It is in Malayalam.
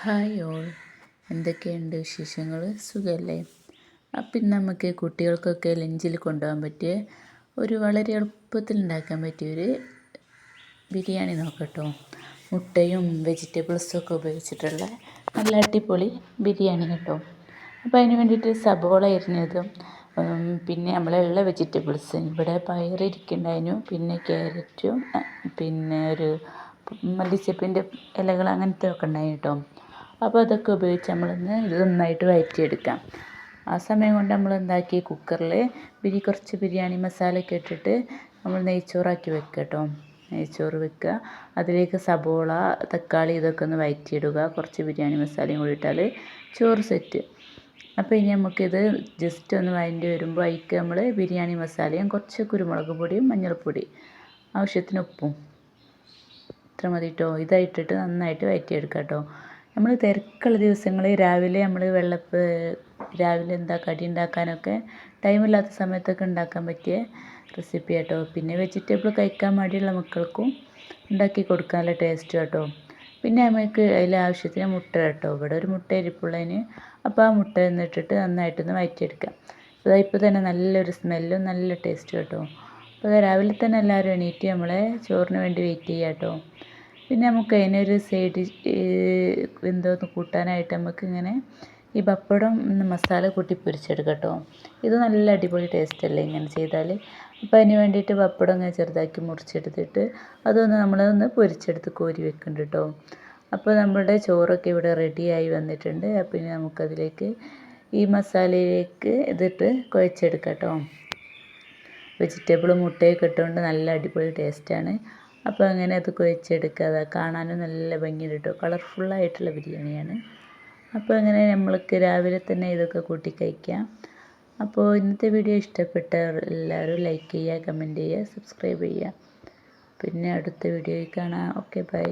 ഹായ് ഓൾ, എന്തൊക്കെയുണ്ട് വിശേഷങ്ങൾ? സുഖമല്ലേ? അപ്പം ഇന്ന് നമുക്ക് കുട്ടികൾക്കൊക്കെ ലഞ്ചിൽ കൊണ്ടുപോകാൻ പറ്റിയ വളരെ എളുപ്പത്തിൽ ഉണ്ടാക്കാൻ പറ്റിയൊരു ബിരിയാണി നോക്കട്ടോ. മുട്ടയും വെജിറ്റബിൾസും ഒക്കെ ഉപയോഗിച്ചിട്ടുള്ള നല്ല അടിപൊളി ബിരിയാണി കേട്ടോ. അപ്പോൾ അതിന് വേണ്ടിയിട്ട് സബോള അരിഞ്ഞതും പിന്നെ നമ്മളുള്ള വെജിറ്റബിൾസ് ഇവിടെ പയറിരിക്കുന്നുണ്ടായിരുന്നു, പിന്നെ ക്യാരറ്റും പിന്നെ ഒരു മല്ലിച്ചപ്പിൻ്റെ ഇലകൾ അങ്ങനത്തെ ഒക്കെ ഉണ്ടായി കേട്ടോ. അപ്പോൾ അതൊക്കെ ഉപയോഗിച്ച് നമ്മളൊന്ന് ഇത് നന്നായിട്ട് വഴറ്റിയെടുക്കാം. ആ സമയം കൊണ്ട് നമ്മൾ എന്താക്കി, കുക്കറിൽ കുറച്ച് ബിരിയാണി മസാലയൊക്കെ ഇട്ടിട്ട് നമ്മൾ നെയ്ച്ചോറാക്കി വെക്കുക കേട്ടോ. നെയ്ച്ചോറ് വെക്കുക, അതിലേക്ക് സബോള തക്കാളി ഇതൊക്കെ ഒന്ന് വഴറ്റിയിടുക. കുറച്ച് ബിരിയാണി മസാലയും കൂടി ഇട്ടാൽ ചോറ് സെറ്റ്. അപ്പോൾ ഇനി നമുക്കിത് ജസ്റ്റ് ഒന്ന് വഴറ്റി വരുമ്പോൾ അതിലേക്ക് നമ്മൾ ബിരിയാണി മസാലയും കുറച്ച് കുരുമുളക് പൊടിയും മഞ്ഞൾപ്പൊടി ആവശ്യത്തിന് ഉപ്പും ഇത്ര മതി കേട്ടോ. ഇതായിട്ടിട്ട് നന്നായിട്ട് വഴറ്റിയെടുക്കാം കേട്ടോ. നമ്മൾ തിരക്കുള്ള ദിവസങ്ങളിൽ രാവിലെ എന്താ കടി ഉണ്ടാക്കാനൊക്കെ ടൈമില്ലാത്ത സമയത്തൊക്കെ ഉണ്ടാക്കാൻ പറ്റിയ റെസിപ്പി കേട്ടോ. പിന്നെ വെജിറ്റബിൾ കഴിക്കാൻ മടിയുള്ള മക്കൾക്കും ഉണ്ടാക്കി കൊടുക്കാൻ നല്ല ടേസ്റ്റ് കേട്ടോ. പിന്നെ നമുക്ക് അതിൽ ആവശ്യത്തിന് മുട്ട കേട്ടോ. ഇവിടെ ഒരു മുട്ട ഇരിപ്പുള്ളതിന്, അപ്പോൾ ആ മുട്ട എന്നിട്ടിട്ട് നന്നായിട്ടൊന്ന് വഴറ്റിയെടുക്കാം. ഇപ്പോൾ തന്നെ നല്ലൊരു സ്മെല്ലും നല്ല ടേസ്റ്റ് കേട്ടോ. അപ്പോൾ രാവിലെ തന്നെ എല്ലാവരും എണീറ്റ് നമ്മളെ ചോറിന് വേണ്ടി വെയിറ്റ് ചെയ്യാം കേട്ടോ. പിന്നെ നമുക്ക് അതിനൊരു സൈഡ് എന്തോന്ന് കൂട്ടാനായിട്ട് നമുക്കിങ്ങനെ ഈ പപ്പടം മസാല കൂട്ടി പൊരിച്ചെടുക്കാം കേട്ടോ. ഇത് നല്ല അടിപൊളി ടേസ്റ്റ് അല്ലേ ഇങ്ങനെ ചെയ്താൽ. അപ്പോൾ അതിന് വേണ്ടിയിട്ട് പപ്പടം ഇങ്ങനെ ചെറുതാക്കി മുറിച്ചെടുത്തിട്ട് നമ്മളൊന്ന് പൊരിച്ചെടുത്ത് കോരി വെക്കുന്നുണ്ട് കേട്ടോ. അപ്പോൾ നമ്മുടെ ചോറൊക്കെ ഇവിടെ റെഡിയായി വന്നിട്ടുണ്ട്. അപ്പോൾ ഇനി നമുക്കതിലേക്ക് ഈ മസാലയിലേക്ക് ഇതിട്ട് കുഴച്ചെടുക്കാം കേട്ടോ. വെജിറ്റബിളും മുട്ടയൊക്കെ ഇട്ടുകൊണ്ട് നല്ല അടിപൊളി ടേസ്റ്റാണ്. അപ്പോൾ അങ്ങനെ അത് കുഴച്ചെടുക്കുക. കാണാനും നല്ല ഭംഗിയുണ്ട് കേട്ടോ. കളർഫുള്ളായിട്ടുള്ള ബിരിയാണിയാണ്. അപ്പോൾ അങ്ങനെ നമ്മൾക്ക് രാവിലെ തന്നെ ഇതൊക്കെ കൂട്ടി കഴിക്കാം. അപ്പോൾ ഇന്നത്തെ വീഡിയോ ഇഷ്ടപ്പെട്ട എല്ലാവരും ലൈക്ക് ചെയ്യുക, കമൻറ്റ് ചെയ്യുക, സബ്സ്ക്രൈബ് ചെയ്യുക. പിന്നെ അടുത്ത വീഡിയോയിൽ കാണാം. Okay, by.